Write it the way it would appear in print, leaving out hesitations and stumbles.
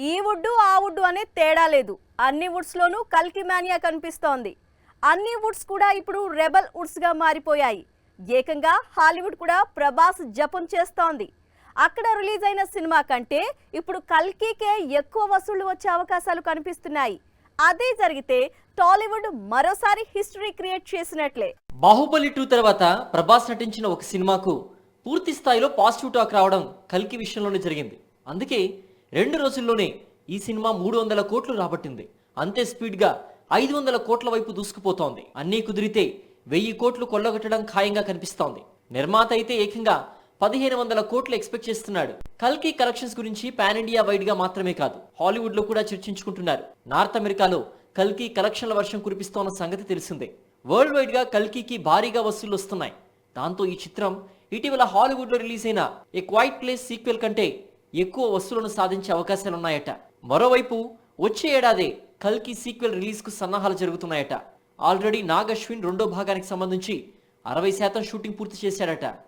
ఈ వుడ్ ఆ వుడ్ అనే తేడా లేదు. అన్ని వుడ్స్ లోనూ కల్కి మానియా కనిపిస్తోంది. అన్ని వుడ్స్ కూడా ఇప్పుడు రెబల్ వుడ్స్ గా మారిపోయాయి. ఏకంగా హాలీవుడ్ కూడా ప్రభాస్ జపం చేస్తోంది. అక్కడ రిలీజ్ అయిన సినిమా కంటే ఇప్పుడు కల్కికే ఎక్కువ వసూళ్లు వచ్చే అవకాశాలు కనిపిస్తున్నాయి. అదే జరిగితే టాలీవుడ్ మరోసారి హిస్టరీ క్రియేట్ చేసినట్లే. బాహుబలి 2 తర్వాత ప్రభాస్ నటించిన ఒక సినిమాకు పూర్తి స్థాయిలో పాజిటివ్ టాక్ రావడం కల్కి విషయంలోనే జరిగింది. అందుకే 2 రోజుల్లోనే ఈ సినిమా 300 కోట్లు రాబట్టింది. అంతే స్పీడ్ గా 500 కోట్ల వైపు దూసుకుపోతోంది. అన్నీ కుదిరితే 1000 కోట్లు కొల్లగొట్టడం ఖాయంగా కనిపిస్తోంది. నిర్మాత అయితే ఏకంగా 1500 కోట్లు ఎక్స్పెక్ట్ చేస్తున్నాడు. కల్కి కలెక్షన్స్ గురించి పాన్ ఇండియా వైడ్ గా మాత్రమే కాదు, హాలీవుడ్ లో కూడా చర్చించుకుంటున్నారు. నార్త్ అమెరికాలో కల్కి కలెక్షన్ల వర్షం కురిపిస్తోన్న సంగతి తెలిసిందే. వరల్డ్ వైడ్ గా కల్కికి భారీగా వసూళ్లు వస్తున్నాయి. దాంతో ఈ చిత్రం ఇటీవల హాలీవుడ్ లో రిలీజ్ అయిన ఏ క్వైట్ ప్లేస్ సీక్వెల్ కంటే ఎక్కువ వసూళ్లను సాధించే అవకాశాలున్నాయట. మరోవైపు వచ్చే ఏడాదే కల్కి సీక్వెల్ రిలీజ్ కు సన్నాహాలు జరుగుతున్నాయట. ఆల్రెడీ నాగ్ అశ్విన్ రెండో భాగానికి సంబంధించి 60% షూటింగ్ పూర్తి చేశాడట.